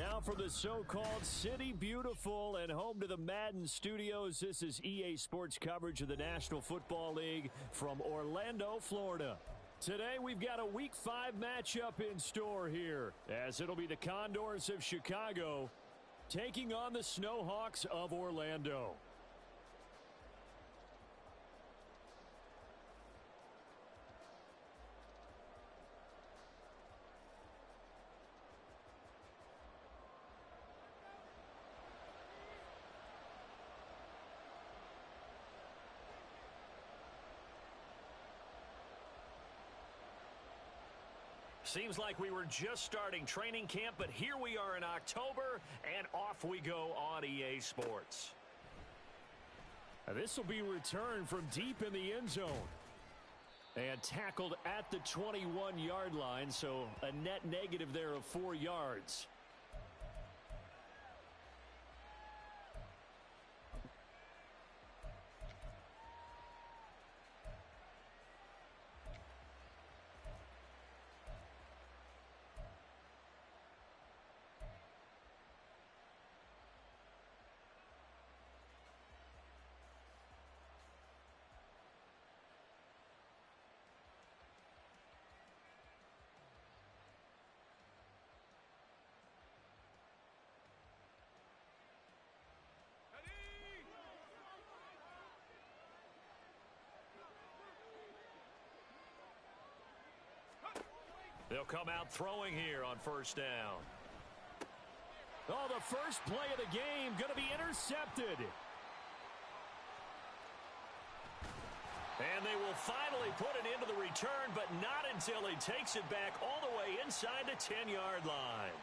Now for the so-called City Beautiful and home to the Madden Studios. This is EA Sports coverage of the National Football League from Orlando, Florida. Today we've got a Week 5 matchup in store here, as it'll be the Condors of Chicago taking on the Snowhawks of Orlando. Seems like we were just starting training camp, but here we are in October, and off we go on EA Sports. This will be returned from deep in the end zone. And tackled at the 21-yard line, so a net negative there of 4 yards. They'll come out throwing here on first down. Oh, the first play of the game going to be intercepted. And they will finally put it into the return, but not until he takes it back all the way inside the 10-yard line.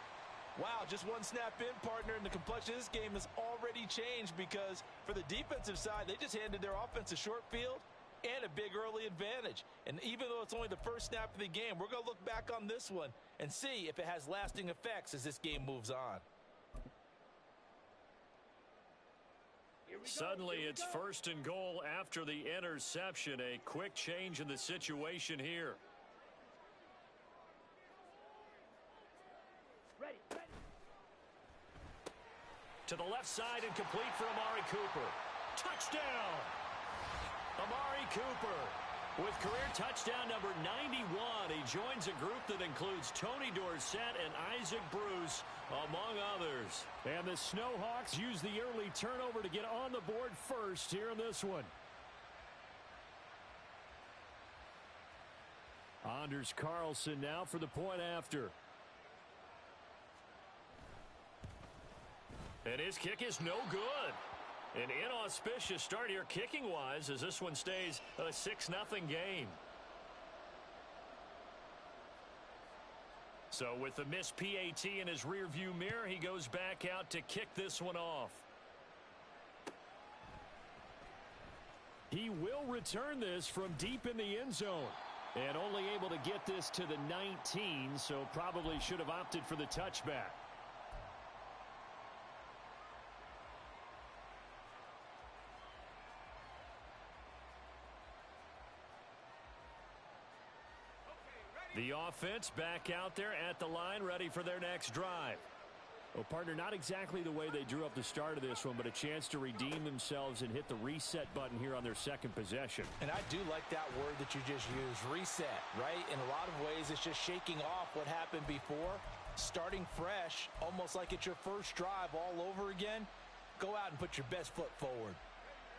Wow, just one snap in, partner, and the complexion of this game has already changed because for the defensive side, they just handed their offense a short field and a big early advantage. And even though it's only the first snap of the game, we're going to look back on this one and see if it has lasting effects as this game moves on. Suddenly it's first and goal after the interception. A quick change in the situation here. Ready. To the left side and complete for Amari Cooper. Touchdown! Amari Cooper with career touchdown number 91. He joins a group that includes Tony Dorsett and Isaac Bruce, among others. And the Snowhawks use the early turnover to get on the board first here in this one. Anders Carlson now for the point after. And his kick is no good. An inauspicious start here kicking-wise as this one stays a 6-0 game. So with the missed PAT in his rearview mirror, he goes back out to kick this one off. He will return this from deep in the end zone. And only able to get this to the 19, so probably should have opted for the touchback. The offense back out there at the line, ready for their next drive. Well, partner, not exactly the way they drew up the start of this one, but a chance to redeem themselves and hit the reset button here on their second possession. And I do like that word that you just used, reset, right? In a lot of ways, it's just shaking off what happened before, starting fresh, almost like it's your first drive all over again. Go out and put your best foot forward.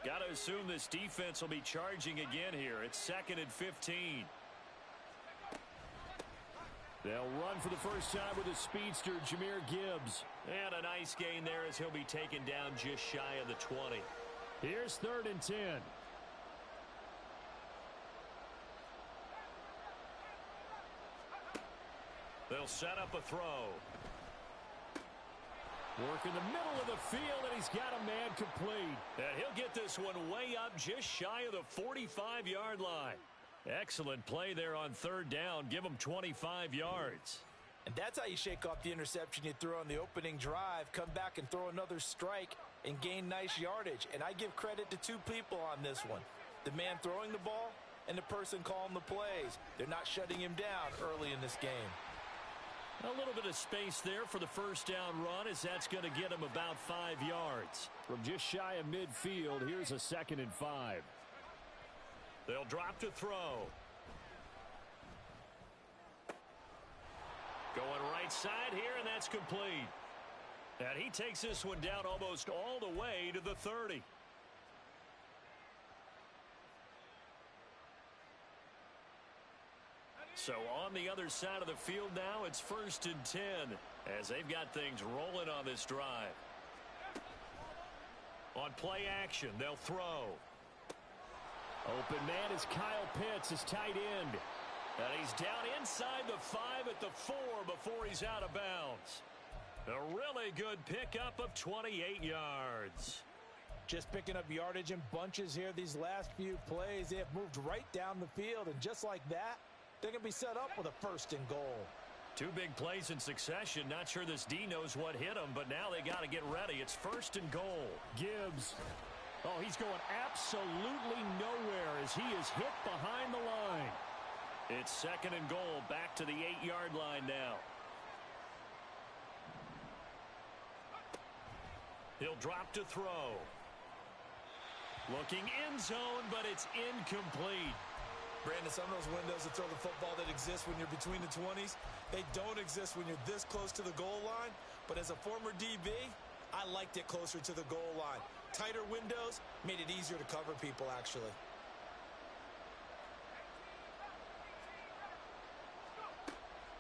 Got to assume this defense will be charging again here. It's 2nd and 15. They'll run for the first time with a speedster, Jahmyr Gibbs. And a nice gain there as he'll be taken down just shy of the 20. Here's 3rd and 10. They'll set up a throw. Work in the middle of the field, and he's got a man complete. And he'll get this one way up just shy of the 45-yard line. Excellent play there on 3rd down. Give him 25 yards. And that's how you shake off the interception you threw on the opening drive. Come back and throw another strike and gain nice yardage. And I give credit to two people on this one. The man throwing the ball and the person calling the plays. They're not shutting him down early in this game. A little bit of space there for the first down run, as that's going to get him about 5 yards. From just shy of midfield, here's a 2nd and 5. They'll drop to throw. Going right side here, and that's complete. And he takes this one down almost all the way to the 30. So on the other side of the field now, it's 1st and 10 as they've got things rolling on this drive. On play action, they'll throw. Open man is Kyle Pitts, his tight end. And he's down inside the 5 at the 4 before he's out of bounds. A really good pickup of 28 yards. Just picking up yardage in bunches here these last few plays. They have moved right down the field, and just like that, they're going to be set up with a 1st and goal. 2 big plays in succession. Not sure this D knows what hit him, but now they got to get ready. It's 1st and goal. Gibbs. Oh, he's going absolutely nowhere as he is hit behind the line. It's 2nd and goal, back to the 8-yard line now. He'll drop to throw. Looking end zone, but it's incomplete. Brandon, some of those windows to throw the football that exist when you're between the 20s, they don't exist when you're this close to the goal line. But as a former DB, I liked it closer to the goal line. Tighter windows made it easier to cover people, actually.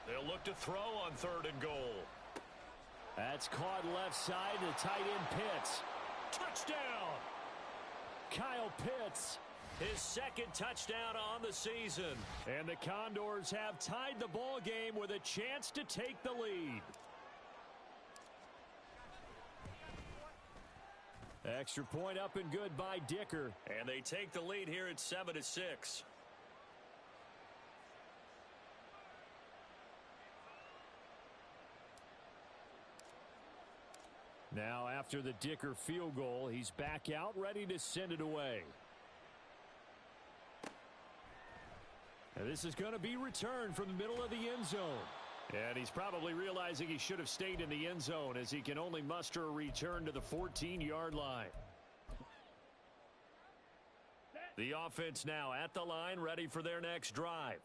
They'll look to throw on 3rd and goal. That's caught left side to tight end Pitts. Touchdown! Kyle Pitts, his 2nd touchdown on the season. And the Condors have tied the ball game with a chance to take the lead. Extra point up and good by Dicker. And they take the lead here at 7-6. Now, after the Dicker field goal, he's back out, ready to send it away. And this is going to be returned from the middle of the end zone. And he's probably realizing he should have stayed in the end zone as he can only muster a return to the 14-yard line. The offense now at the line, ready for their next drive.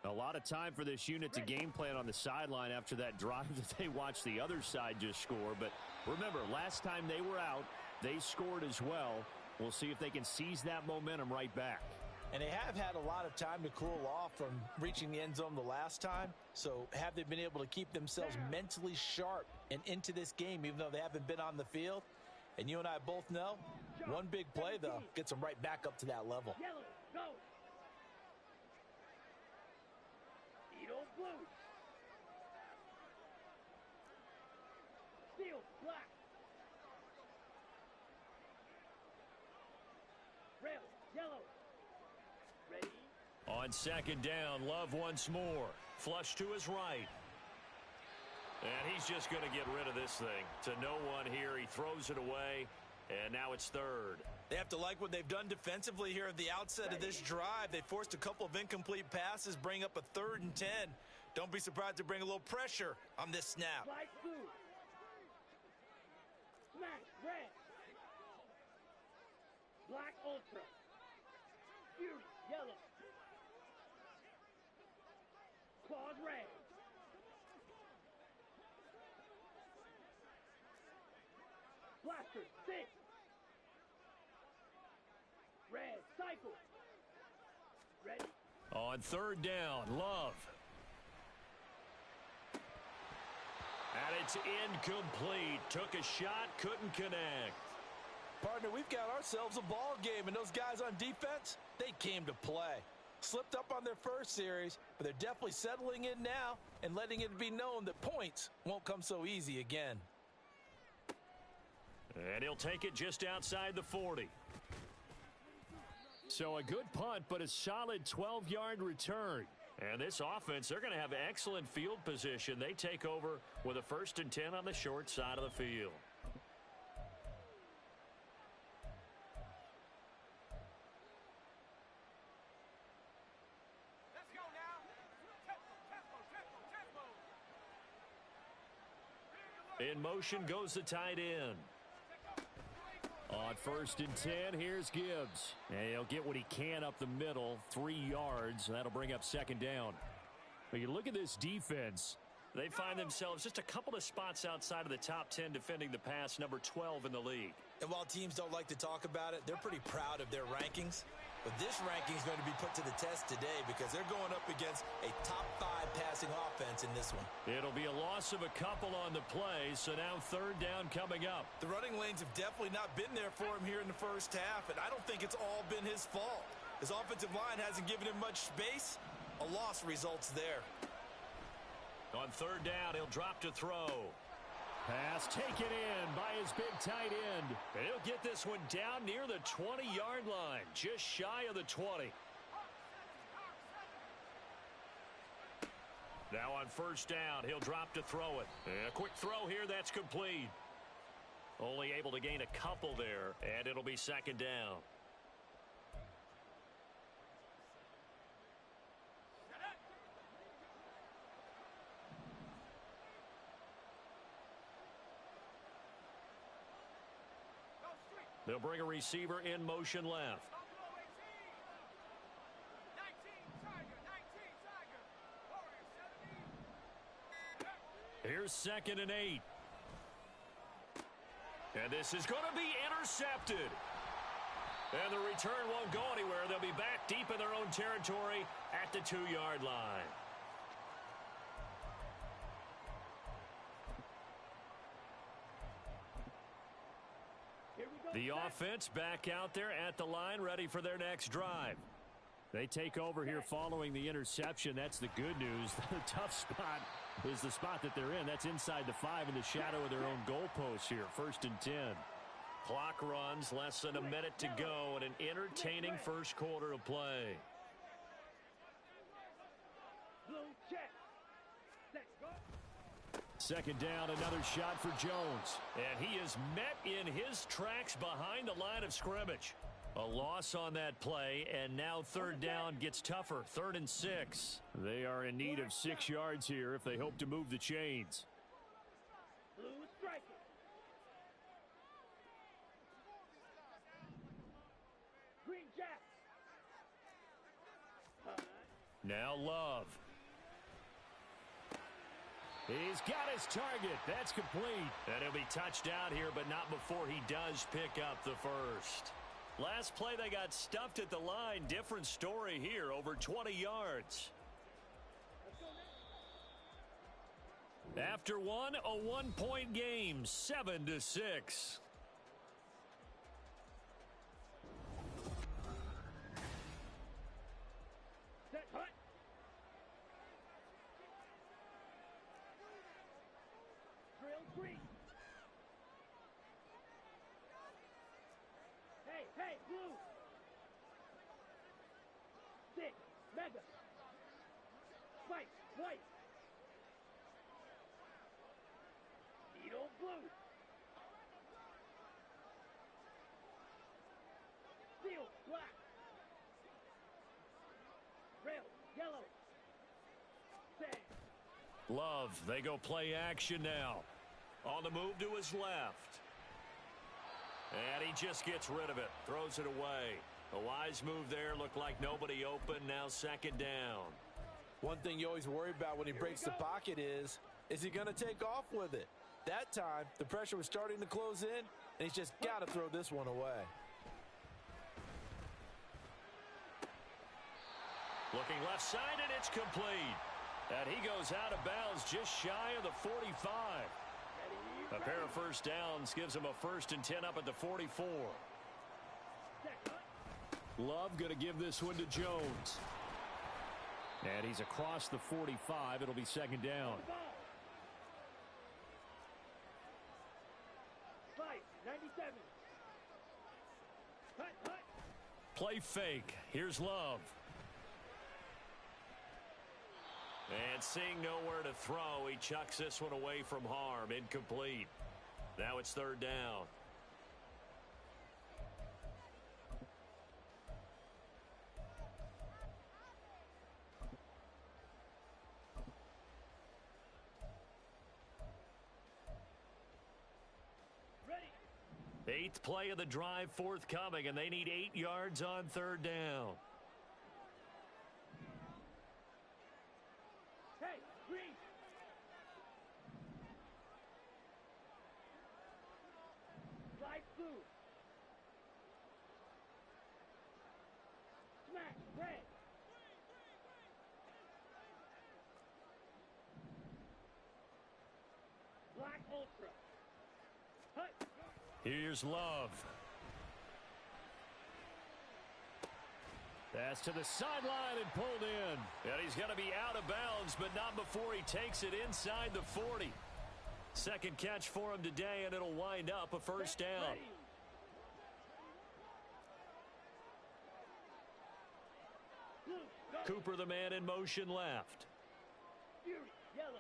A lot of time for this unit to game plan on the sideline after that drive that they watched the other side just score. But remember, last time they were out, they scored as well. We'll see if they can seize that momentum right back. And they have had a lot of time to cool off from reaching the end zone the last time. So have they been able to keep themselves mentally sharp and into this game, even though they haven't been on the field? And you and I both know, one big play, though, gets them right back up to that level. Yellow, go. Edo blue. Steel, black. Rail, yellow. Ready? On 2nd down, Love once more. Flush to his right. And he's just going to get rid of this thing. To no one here. He throws it away. And now it's 3rd. They have to like what they've done defensively here at the outset of this drive. They forced a couple of incomplete passes, bring up a 3rd and 10. Don't be surprised to bring a little pressure on this snap. Light blue. Smash, red. Black ultra. Fury, yellow. Claws, red. Blaster, 6. Red, cycle. Ready? On 3rd down, Love. And it's incomplete. Took a shot, couldn't connect. Partner, we've got ourselves a ball game, and those guys on defense, they came to play. Slipped up on their first series, but they're definitely settling in now and letting it be known that points won't come so easy again. And he'll take it just outside the 40. So a good punt, but a solid 12-yard return. And this offense, they're going to have excellent field position. They take over with a 1st and 10 on the short side of the field. Let's go now. Tempo, tempo, tempo, tempo. In motion goes the tight end. On 1st and 10, here's Gibbs. And he'll get what he can up the middle, 3 yards. That'll bring up 2nd down. But you look at this defense. They find themselves just a couple of spots outside of the top 10 defending the pass, number 12 in the league. And while teams don't like to talk about it, they're pretty proud of their rankings. But this ranking is going to be put to the test today because they're going up against a top 5 passing offense in this one. It'll be a loss of a couple on the play, so now 3rd down coming up. The running lanes have definitely not been there for him here in the first half, and I don't think it's all been his fault. His offensive line hasn't given him much space. A loss results there. On 3rd down, he'll drop to throw. Pass taken in by his big tight end. And he'll get this one down near the 20-yard line, just shy of the 20. Now on 1st down, he'll drop to throw it. And a quick throw here, that's complete. Only able to gain a couple there, and it'll be 2nd down. They'll bring a receiver in motion left. Here's 2nd and 8. And this is going to be intercepted. And the return won't go anywhere. They'll be back deep in their own territory at the 2-yard line. The offense back out there at the line, ready for their next drive. They take over here following the interception. That's the good news. The tough spot is the spot that they're in. That's inside the 5 in the shadow of their own goalpost here. 1st and 10. Clock runs, less than a minute to go, and an entertaining first quarter of play. Blue check. Set, go. 2nd down, another shot for Jones. And he is met in his tracks behind the line of scrimmage. A loss on that play, and now 3rd down gets tougher. 3rd and 6. They are in need of 6 yards here if they hope to move the chains. Blue striking. Green jack. Now Love. He's got his target. That's complete. And he'll be touched out here, but not before he does pick up the first. Last play, they got stuffed at the line. Different story here, over 20 yards. After one, a 1-point game, 7-6. Set, hut. Drill green. Hey, blue. 6, mega. Spike, white. Needle blue. Steel, black. Rail, yellow. Sand. Love, they go play action now. On the move to his left. And he just gets rid of it. Throws it away. A wise move there. Looked like nobody open. Now 2nd down. One thing you always worry about when he breaks the pocket is he going to take off with it? That time, the pressure was starting to close in, and he's just got to throw this one away. Looking left side, and it's complete. And he goes out of bounds just shy of the 45. A pair of first downs gives him a 1st and 10 up at the 44. Love going to give this one to Jones. And he's across the 45. It'll be 2nd down. 97. Hut. Play fake. Here's Love. And seeing nowhere to throw, he chucks this one away from harm. Incomplete. Now it's 3rd down. 8th play of the drive forthcoming, and they need 8 yards on 3rd down. Hey, green. Light blue. Smash, red. Black ultra. Hut. Here's Love. Pass to the sideline and pulled in. And he's going to be out of bounds, but not before he takes it inside the 40. Second catch for him today, and it'll wind up a first down. Ready. Blue, go. Cooper, the man in motion left. Fury, yellow.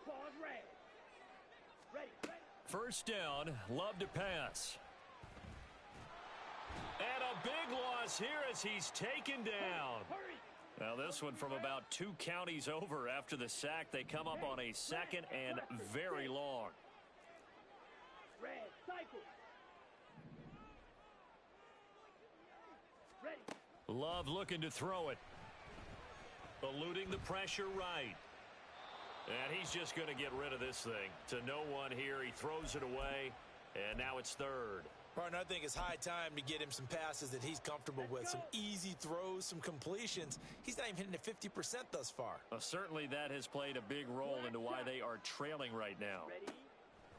Pause red. Ready, ready. First down, Love to pass. And a big loss here as he's taken down. Hurry. Now this one from about 2 counties over after the sack. They come up on a 2nd and very long. Red, cycle. Ready. Love looking to throw it. Eluding the pressure right. And he's just going to get rid of this thing. To no one here. He throws it away. And now it's 3rd. Partner, I think it's high time to get him some passes that he's comfortable with. Some easy throws, some completions. He's not even hitting at 50% thus far. Well, certainly that has played a big role into why they are trailing right now. Ready.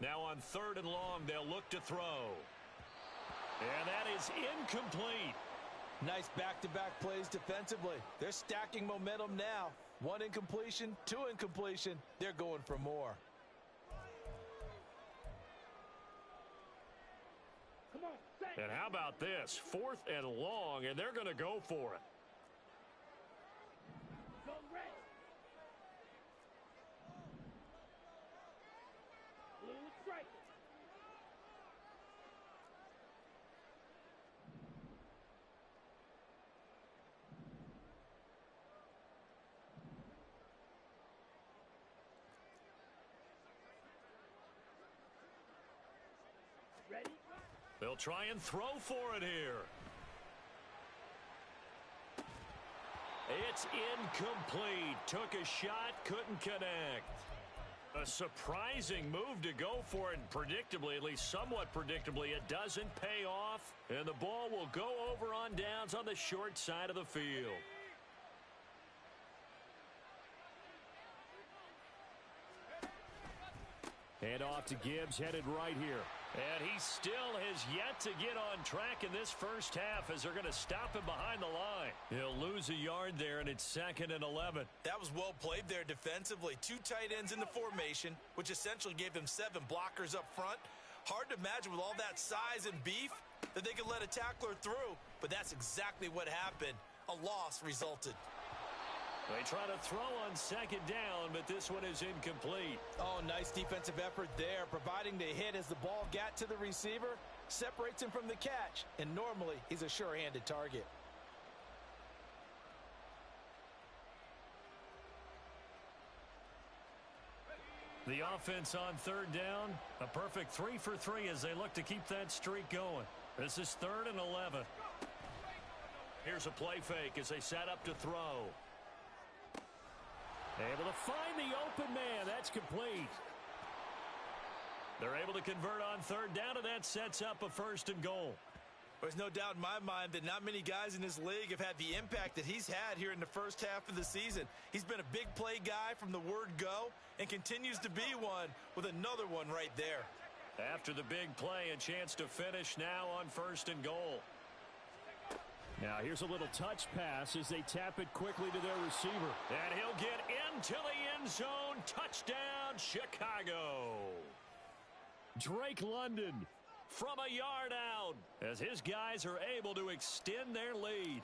Now on 3rd and long, they'll look to throw. And that is incomplete. Nice back-to-back plays defensively. They're stacking momentum now. 1 incompletion, 2 incompletion. They're going for more. Come on, set. And how about this? 4th and long, and they're going to go for it. Go red. Blue strike. Ready. They'll try and throw for it here. It's incomplete. Took a shot, couldn't connect. A surprising move to go for it, and predictably, at least somewhat predictably, it doesn't pay off, and the ball will go over on downs on the short side of the field. Hand off to Gibbs, headed right here. And he still has yet to get on track in this first half as they're going to stop him behind the line. He'll lose a yard there, and it's 2nd and 11. That was well played there defensively. 2 tight ends in the formation, which essentially gave them 7 blockers up front. Hard to imagine with all that size and beef that they could let a tackler through, but that's exactly what happened. A loss resulted. They try to throw on 2nd down, but this one is incomplete. Oh, nice defensive effort there, providing the hit as the ball got to the receiver, separates him from the catch, and normally he's a sure-handed target. The offense on 3rd down, a perfect 3 for 3 as they look to keep that streak going. This is 3rd and 11. Here's a play fake as they set up to throw. Able to find the open man. That's complete. They're able to convert on 3rd down, and that sets up a 1st and goal. There's no doubt in my mind that not many guys in this league have had the impact that he's had here in the first half of the season. He's been a big play guy from the word go and continues to be one with another one right there. After the big play, a chance to finish now on 1st and goal. Now here's a little touch pass as they tap it quickly to their receiver. And he'll get into the end zone. Touchdown, Chicago. Drake London from a yard out as his guys are able to extend their lead.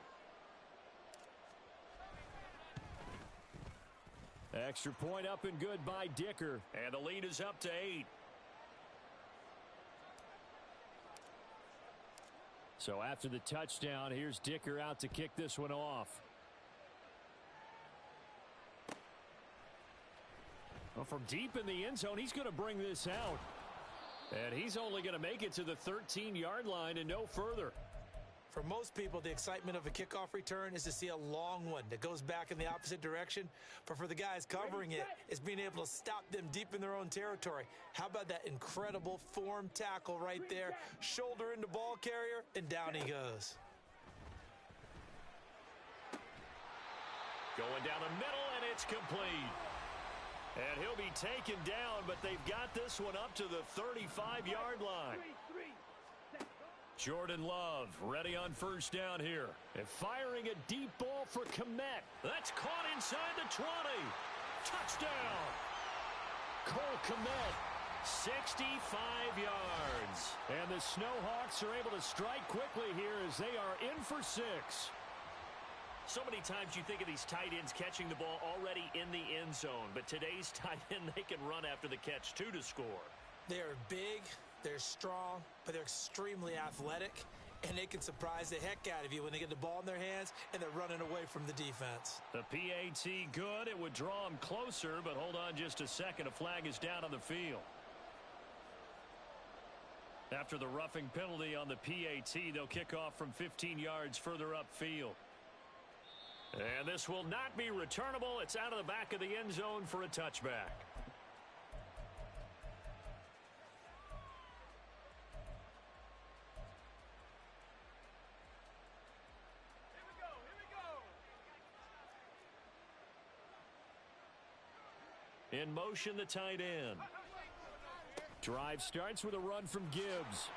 Extra point up and good by Dicker. And the lead is up to 8. So after the touchdown, here's Dicker out to kick this one off. Well, from deep in the end zone, he's going to bring this out. And he's only going to make it to the 13-yard line and no further. For most people, the excitement of a kickoff return is to see a long one that goes back in the opposite direction. But for the guys covering it, it's being able to stop them deep in their own territory. How about that incredible form tackle right there? Shoulder into ball carrier, and down he goes. Going down the middle, and it's complete. And he'll be taken down, but they've got this one up to the 35-yard line. Jordan Love ready on first down here. And firing a deep ball for Kmet. That's caught inside the 20. Touchdown. Cole Kmet, 65 yards. And the Snowhawks are able to strike quickly here as they are in for 6. So many times you think of these tight ends catching the ball already in the end zone. But today's tight end, they can run after the catch, too, to score. They're big, they're strong, but they're extremely athletic. And they can surprise the heck out of you when they get the ball in their hands and they're running away from the defense. The PAT good. It would draw them closer, but hold on just a second. A flag is down on the field. After the roughing penalty on the PAT, they'll kick off from 15 yards further upfield. And this will not be returnable. It's out of the back of the end zone for a touchback. In motion, the tight end. Drive starts with a run from Gibbs.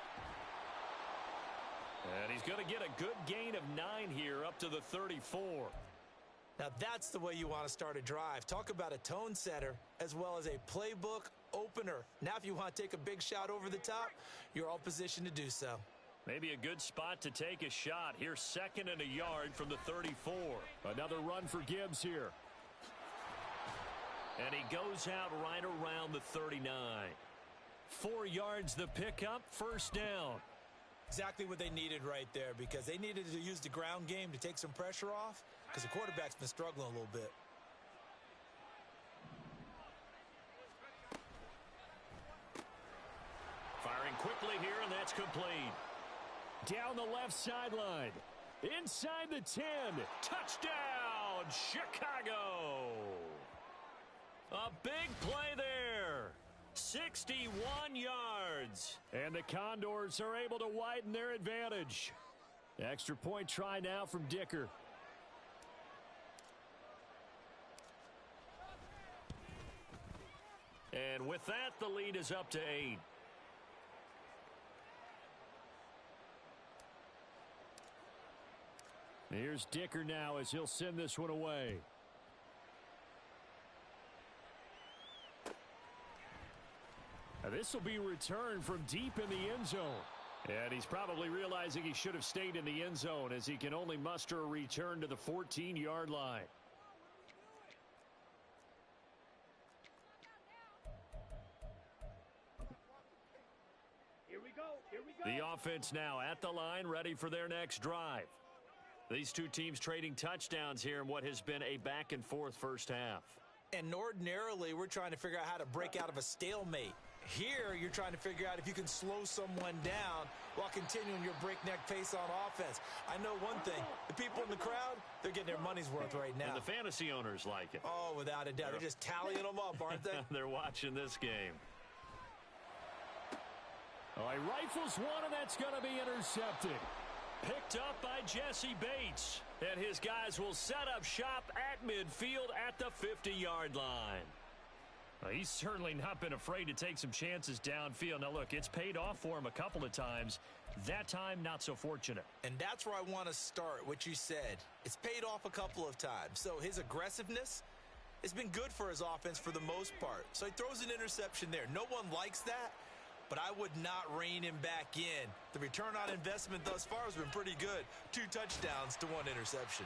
And he's going to get a good gain of 9 here up to the 34. Now that's the way you want to start a drive. Talk about a tone setter as well as a playbook opener. Now if you want to take a big shot over the top, you're all positioned to do so. Maybe a good spot to take a shot. Here's 2nd and a yard from the 34. Another run for Gibbs here. And he goes out right around the 39. 4 yards the pickup, first down. Exactly what they needed right there, because they needed to use the ground game to take some pressure off because the quarterback's been struggling a little bit. Firing quickly here, and that's complete. Down the left sideline. Inside the 10. Touchdown, Chicago. A big play there. 61 yards. And the Condors are able to widen their advantage. Extra point try now from Dicker. And with that, the lead is up to 8. Here's Dicker now as he'll send this one away. Now this will be returned from deep in the end zone. And he's probably realizing he should have stayed in the end zone as he can only muster a return to the 14-yard line. Here we go. Here we go. The offense now at the line, ready for their next drive. These two teams trading touchdowns here in what has been a back-and-forth first half. And ordinarily, we're trying to figure out how to break out of a stalemate. Here, you're trying to figure out if you can slow someone down while continuing your breakneck pace on offense. I know one thing. The people in the crowd, they're getting their money's worth right now. And the fantasy owners like it. Oh, without a doubt. They're just tallying them up, aren't they? They're watching this game. Oh, he rifles one, and that's going to be intercepted. Picked up by Jesse Bates. And his guys will set up shop at midfield at the 50-yard line. He's certainly not been afraid to take some chances downfield. Now, look, it's paid off for him a couple of times. That time, not so fortunate. And that's where I want to start, what you said. It's paid off a couple of times. So his aggressiveness has been good for his offense for the most part. So he throws an interception there. No one likes that, but I would not rein him back in. The return on investment thus far has been pretty good. 2 touchdowns to 1 interception.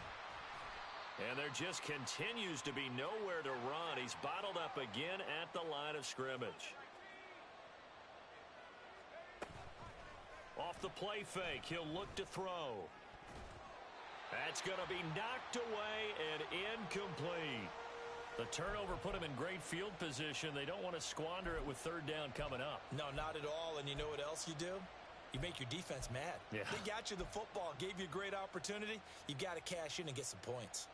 And there just continues to be nowhere to run. He's bottled up again at the line of scrimmage. Off the play fake, he'll look to throw. That's going to be knocked away and incomplete. The turnover put him in great field position. They don't want to squander it with third down coming up. No, not at all. And you know what else you do? You make your defense mad. Yeah. They got you the football, gave you a great opportunity. You got to cash in and get some points.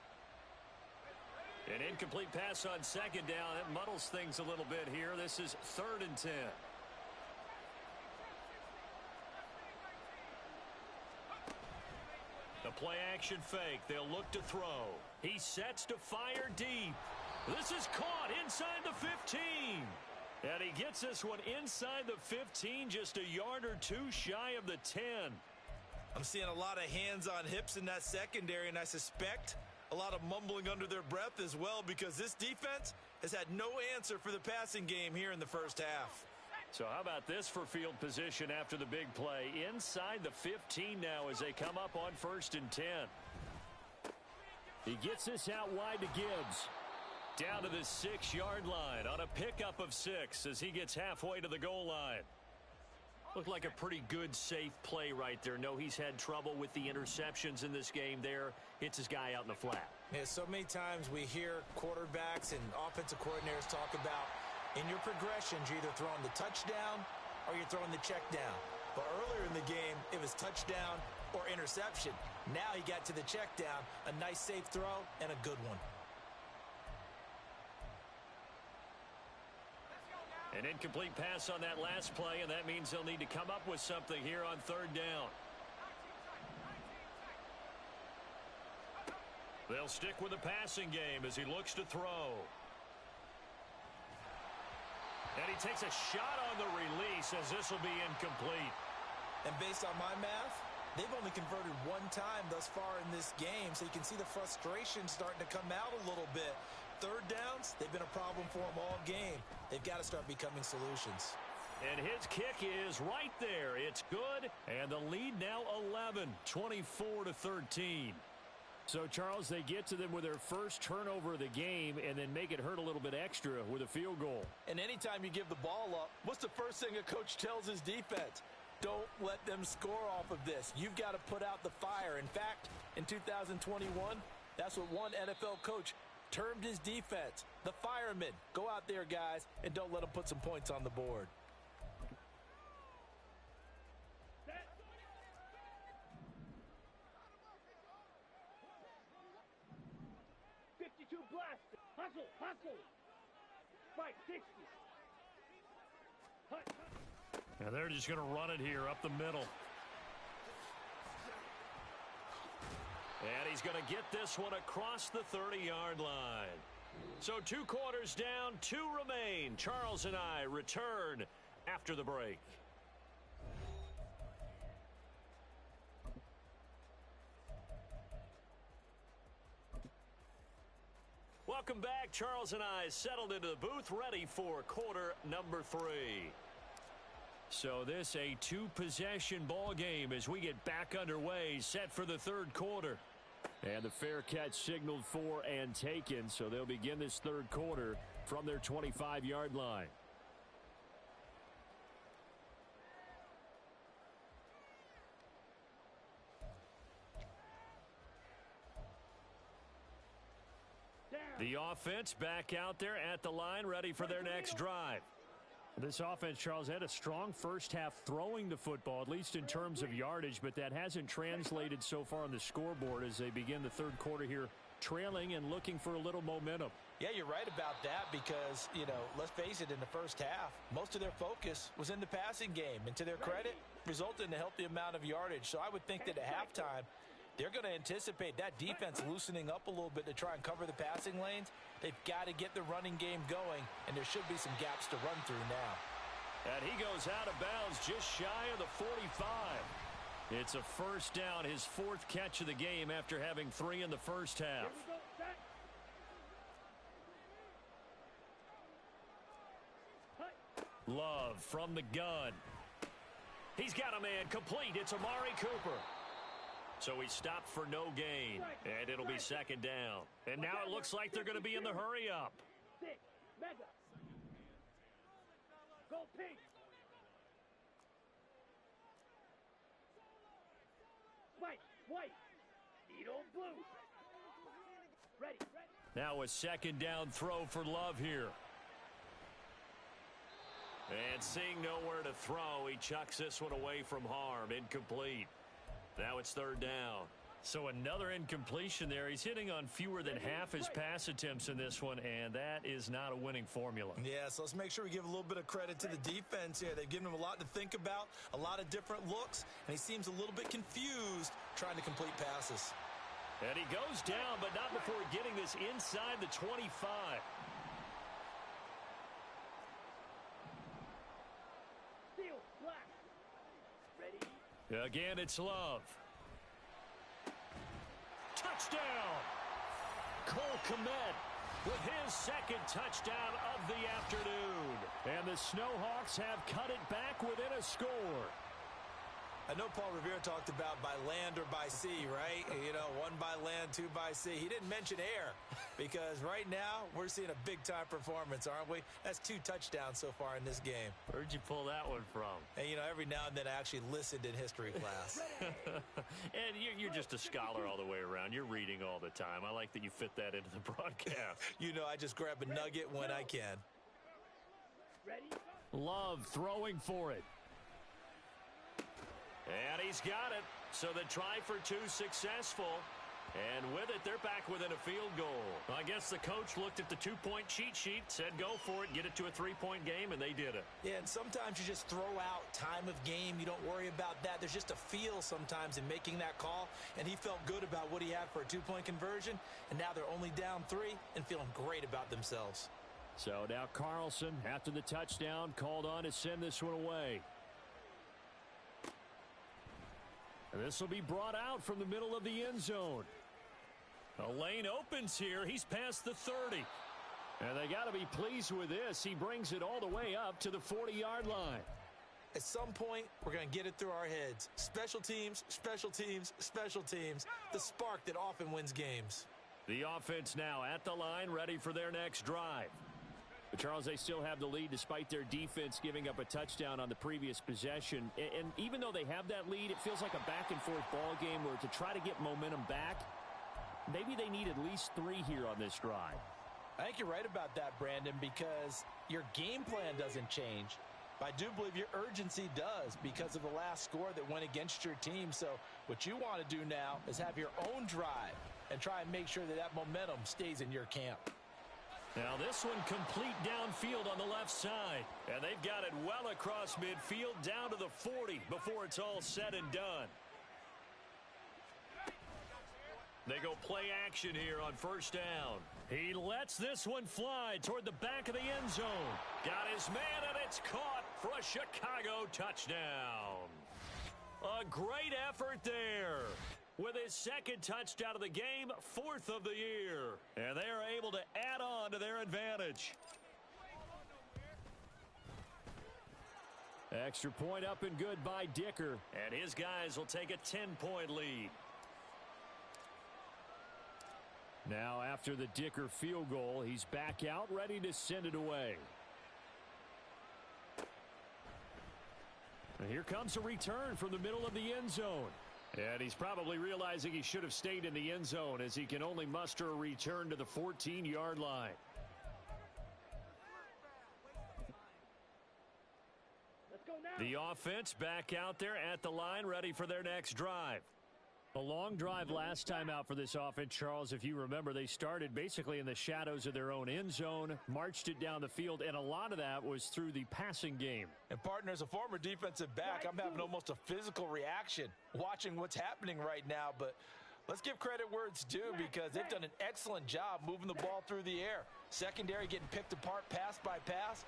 An incomplete pass on second down. That muddles things a little bit here. This is 3rd and 10. The play action fake. They'll look to throw. He sets to fire deep. This is caught inside the 15. And he gets this one inside the 15, just a yard or two shy of the 10. I'm seeing a lot of hands on hips in that secondary, and I suspect a lot of mumbling under their breath as well, because this defense has had no answer for the passing game here in the first half. So how about this for field position after the big play? Inside the 15 now as they come up on 1st and 10. He gets this out wide to Gibbs. Down to the 6-yard line on a pickup of 6 as he gets halfway to the goal line. Looked like a pretty good, safe play right there. No, he's had trouble with the interceptions in this game there. Hits his guy out in the flat. Yeah, so many times we hear quarterbacks and offensive coordinators talk about in your progressions, you're either throwing the touchdown or you're throwing the check down. But earlier in the game, it was touchdown or interception. Now he got to the check down, a nice safe throw and a good one. An incomplete pass on that last play, and that means they'll need to come up with something here on 3rd down. They'll stick with the passing game as he looks to throw. And he takes a shot on the release as this will be incomplete. And based on my math, they've only converted one time thus far in this game, so you can see the frustration starting to come out a little bit. Third downs, they've been a problem for them all game. They've got to start becoming solutions. And his kick is right there. It's good, and the lead now 11, 24-13. So, Charles, they get to them with their first turnover of the game and then make it hurt a little bit extra with a field goal. And anytime you give the ball up, what's the first thing a coach tells his defense? Don't let them score off of this. You've got to put out the fire. In fact, in 2021, that's what one NFL coach termed his defense, the firemen. Go out there, guys, and don't let them put some points on the board. Set. 52 blast. Hustle, hustle. Fight, 60. Hut, hut. And they're just going to run it here up the middle. And he's going to get this one across the 30-yard line. So 2 quarters down, 2 remain. Charles and I return after the break. Welcome back. Charles and I settled into the booth, ready for quarter number 3. So this a 2-possession ball game as we get back underway, set for the 3rd quarter. And the fair catch signaled for and taken, so they'll begin this 3rd quarter from their 25-yard line. The offense back out there at the line, ready for their next drive. This offense, Charles, had a strong first half throwing the football, at least in terms of yardage, but that hasn't translated so far on the scoreboard as they begin the 3rd quarter here, trailing and looking for a little momentum. Yeah, you're right about that because, you know, let's face it, in the first half, most of their focus was in the passing game. And to their credit, resulted in a healthy amount of yardage. So I would think that at halftime, they're going to anticipate that defense loosening up a little bit to try and cover the passing lanes. They've got to get the running game going, and there should be some gaps to run through now. And he goes out of bounds just shy of the 45. It's a first down, his 4th catch of the game after having 3 in the first half. Here we go. Set. Hut. Love from the gun. He's got a man complete. It's Amari Cooper. So he stopped for no gain, and it'll be 2nd down. And now it looks like they're going to be in the hurry up. 6. Mega. Go pink. White. White. Needle blue. Ready. Ready. Now a second down throw for Love here. And seeing nowhere to throw, he chucks this one away from harm. Incomplete. Now it's third down. So another incompletion there. He's hitting on fewer than half his pass attempts in this one, and that is not a winning formula. Yeah, so let's make sure we give a little bit of credit to the defense here. They've given him a lot to think about, a lot of different looks, and he seems a little bit confused trying to complete passes. And he goes down, but not before getting this inside the 25. Steal, black. Ready? Again, it's Love. Touchdown! Cole Kmet with his second touchdown of the afternoon. And the Snowhawks have cut it back within a score. I know Paul Revere talked about by land or by sea, right? You know, one by land, two by sea. He didn't mention air because right now we're seeing a big-time performance, aren't we? That's 2 touchdowns so far in this game. Where'd you pull that one from? And, you know, every now and then I actually listened in history class. And you're just a scholar all the way around. You're reading all the time. I like that you fit that into the broadcast. You know, I just grab a nugget when I can. Ready? Love throwing for it. And he's got it. So the try for 2 successful. And with it, they're back within a field goal. I guess the coach looked at the 2-point cheat sheet, said go for it, get it to a 3-point game, and they did it. Yeah, and sometimes you just throw out time of game. You don't worry about that. There's just a feel sometimes in making that call, and he felt good about what he had for a 2-point conversion, and now they're only down 3 and feeling great about themselves. So now Carlson, after the touchdown, called on to send this one away. And this will be brought out from the middle of the end zone. A lane opens here. He's past the 30. And they got to be pleased with this. He brings it all the way up to the 40-yard line. At some point, we're going to get it through our heads. Special teams, special teams, special teams. The spark that often wins games. The offense now at the line, ready for their next drive. But Charles, they still have the lead despite their defense giving up a touchdown on the previous possession. And even though they have that lead, it feels like a back-and-forth ball game where to try to get momentum back, maybe they need at least 3 here on this drive. I think you're right about that, Brandon, because your game plan doesn't change. But I do believe your urgency does because of the last score that went against your team. So what you want to do now is have your own drive and try and make sure that that momentum stays in your camp. Now this one complete downfield on the left side. And they've got it well across midfield down to the 40 before it's all said and done. They go play action here on first down. He lets this one fly toward the back of the end zone. Got his man and it's caught for a Chicago touchdown. A great effort there. With his second touchdown of the game, 4th of the year. And they are able to add on to their advantage. Extra point up and good by Dicker. And his guys will take a 10-point lead. Now after the Dicker field goal, he's back out ready to send it away. And here comes a return from the middle of the end zone. And he's probably realizing he should have stayed in the end zone as he can only muster a return to the 14-yard line. Let's go now. The offense back out there at the line, ready for their next drive. A long drive last time out for this offense, Charles. If you remember, they started basically in the shadows of their own end zone, marched it down the field, and a lot of that was through the passing game. And, partner, as a former defensive back, I'm having almost a physical reaction watching what's happening right now. But let's give credit where it's due because they've done an excellent job moving the ball through the air. Secondary getting picked apart pass by pass.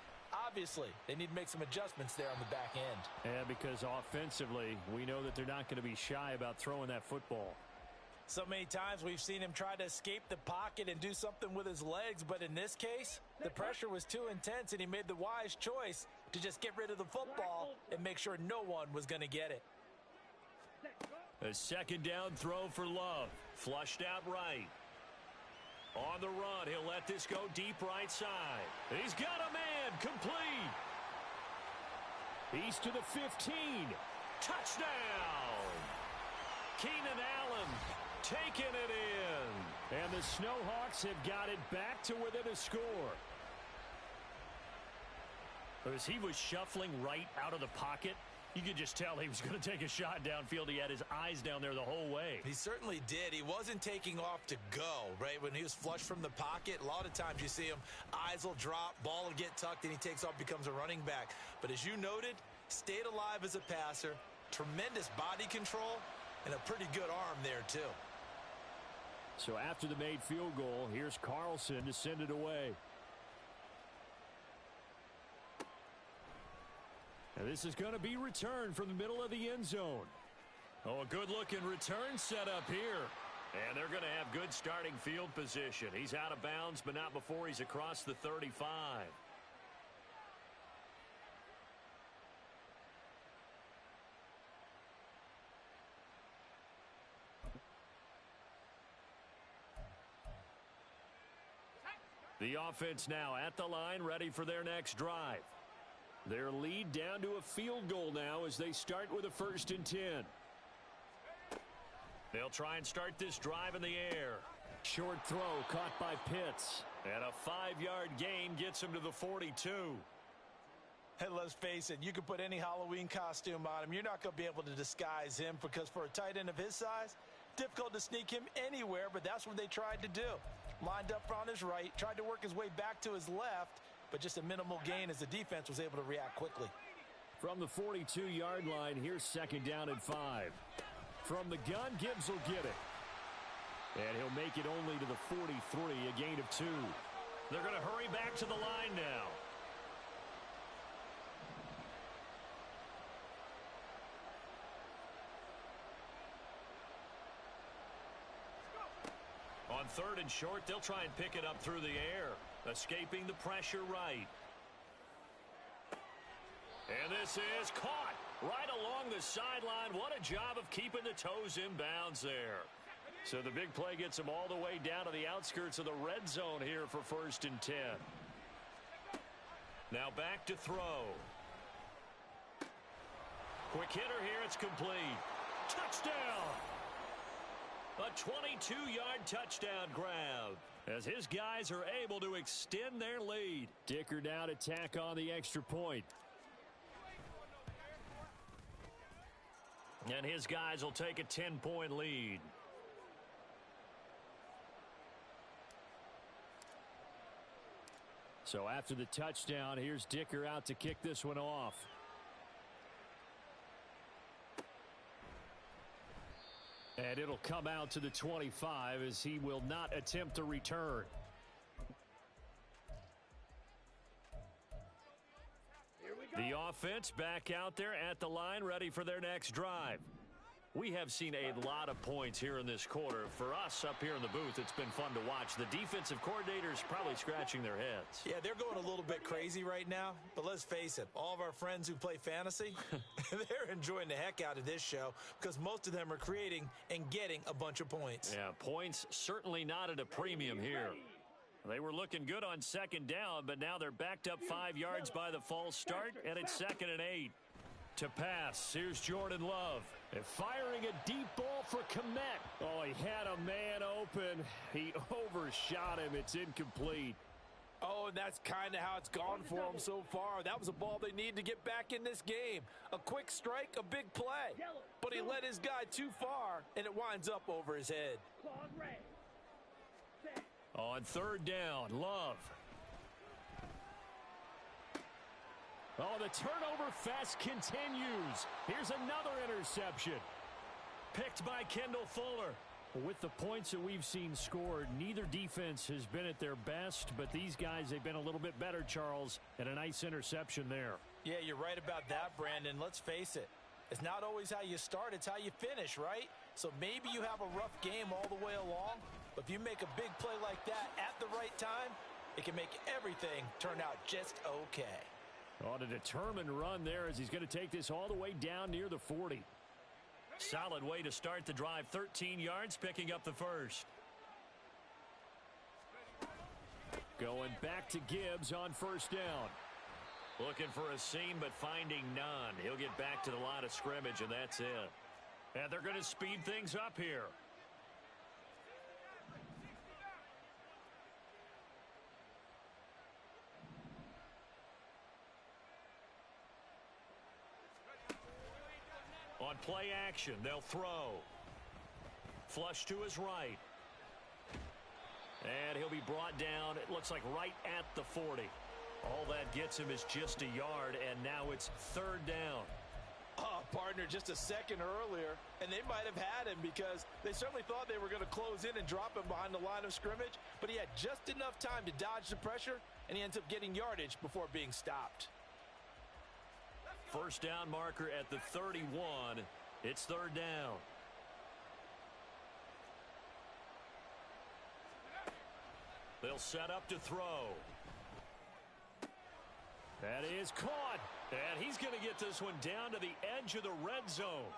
Obviously, they need to make some adjustments there on the back end. And because offensively, we know that they're not going to be shy about throwing that football. So many times we've seen him try to escape the pocket and do something with his legs, but in this case, the pressure was too intense and he made the wise choice to just get rid of the football and make sure no one was going to get it. A second down throw for Love. Flushed out right. On the run, he'll let this go deep right side. He's got a man, complete. He's to the 15. Touchdown. Keenan Allen taking it in. And the Snowhawks have got it back to within a score. As he was shuffling right out of the pocket, you could just tell he was going to take a shot downfield. He had his eyes down there the whole way. He certainly did. He wasn't taking off to go, right? When he was flush from the pocket, a lot of times you see him, eyes will drop, ball will get tucked, and he takes off, becomes a running back. But as you noted, stayed alive as a passer, tremendous body control, and a pretty good arm there, too. So after the made field goal, here's Carlson to send it away. And this is going to be returned from the middle of the end zone. Oh, a good-looking return set up here. And they're going to have good starting field position. He's out of bounds, but not before he's across the 35. The offense now at the line, ready for their next drive. Their lead down to a field goal now as they start with a 1st and 10. They'll try and start this drive in the air. Short throw caught by Pitts. And a 5-yard gain gets him to the 42. Hey, let's face it, you can put any Halloween costume on him. You're not going to be able to disguise him because for a tight end of his size, difficult to sneak him anywhere, but that's what they tried to do. Lined up on his right, tried to work his way back to his left, but just a minimal gain as the defense was able to react quickly. From the 42-yard line, here's 2nd down and 5. From the gun, Gibbs will get it. And he'll make it only to the 43, a gain of 2. They're going to hurry back to the line now. On 3rd and short, they'll try and pick it up through the air. Escaping the pressure right. And this is caught right along the sideline. What a job of keeping the toes in bounds there. So the big play gets them all the way down to the outskirts of the red zone here for 1st and 10. Now back to throw. Quick hitter here. It's complete. Touchdown. A 22-yard touchdown grab as his guys are able to extend their lead. Dicker now to tack on the extra point. And his guys will take a 10-point lead. So after the touchdown, here's Dicker out to kick this one off. And it'll come out to the 25 as he will not attempt to return. The offense back out there at the line, ready for their next drive. We have seen a lot of points here in this quarter. For us up here in the booth, it's been fun to watch. The defensive coordinators probably scratching their heads. Yeah, they're going a little bit crazy right now. But let's face it, all of our friends who play fantasy, they're enjoying the heck out of this show because most of them are creating and getting a bunch of points. Yeah, points certainly not at a premium here. They were looking good on 2nd down, but now they're backed up 5 yards by the false start, and it's 2nd and 8. To pass, here's Jordan Love. And firing a deep ball for Kmet. Oh, he had a man open. He overshot him. It's incomplete. Oh, and that's kind of how it's gone for him so far. That was a ball they need to get back in this game. A quick strike, a big play. But he led his guy too far, and it winds up over his head. On 3rd down, Love. Oh, the turnover fest continues. Here's another interception. Picked by Kendall Fuller. With the points that we've seen scored, neither defense has been at their best, but these guys, they've been a little bit better, Charles, and a nice interception there. Yeah, you're right about that, Brandon. Let's face it. It's not always how you start, it's how you finish, right? So maybe you have a rough game all the way along, but if you make a big play like that at the right time, it can make everything turn out just okay. On a determined run there as he's going to take this all the way down near the 40. Solid way to start the drive. 13 yards, picking up the first. Going back to Gibbs on 1st down. Looking for a seam, but finding none. He'll get back to the line of scrimmage, and that's it. And they're going to speed things up here. On play action, they'll throw. Flush to his right. And he'll be brought down, it looks like right at the 40. All that gets him is just a yard, and now it's third down. Oh, partner, just a second earlier, and they might have had him because they certainly thought they were going to close in and drop him behind the line of scrimmage, but he had just enough time to dodge the pressure, and he ends up getting yardage before being stopped. First down marker at the 31. It's third down. They'll set up to throw. That is caught. And he's going to get this one down to the edge of the red zone.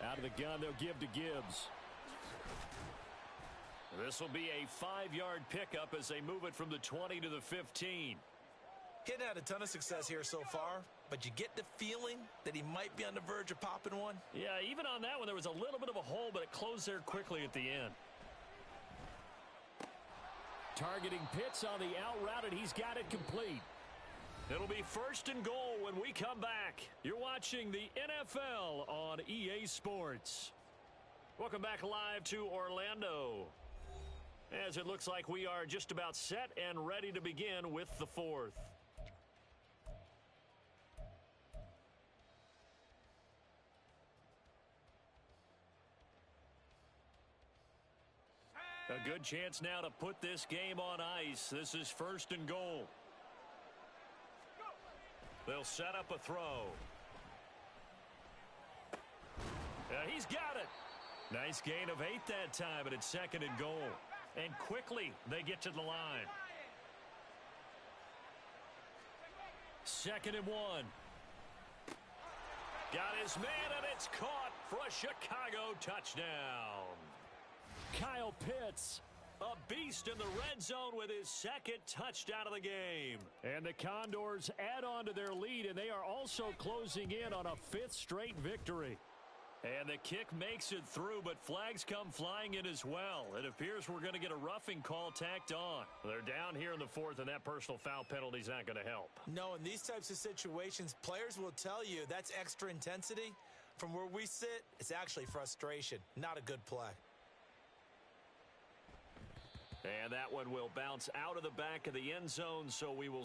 Out of the gun, they'll give to Gibbs. This will be a 5-yard pickup as they move it from the 20 to the 15. Hadn't had a ton of success here so far, but you get the feeling that he might be on the verge of popping one. Yeah, even on that one, there was a little bit of a hole, but it closed there quickly at the end. Targeting Pitts on the out route, and he's got it complete. It'll be first and goal when we come back. You're watching the NFL on EA Sports. Welcome back live to Orlando, as it looks like we are just about set and ready to begin with the fourth. A good chance now to put this game on ice. This is first and goal. They'll set up a throw. He's got it. Nice gain of 8 that time, but it's second and goal. And quickly they get to the line. Second and 1. Got his man, and it's caught for a Chicago touchdown. Kyle Pitts, a beast in the red zone with his second touchdown of the game. And the Condors add on to their lead, and they are also closing in on a 5th straight victory. And the kick makes it through, but flags come flying in as well. It appears we're going to get a roughing call tacked on. They're down here in the 4th, and that personal foul penalty is not going to help. No, in these types of situations, players will tell you that's extra intensity. From where we sit, it's actually frustration. Not a good play. And that one will bounce out of the back of the end zone, so we will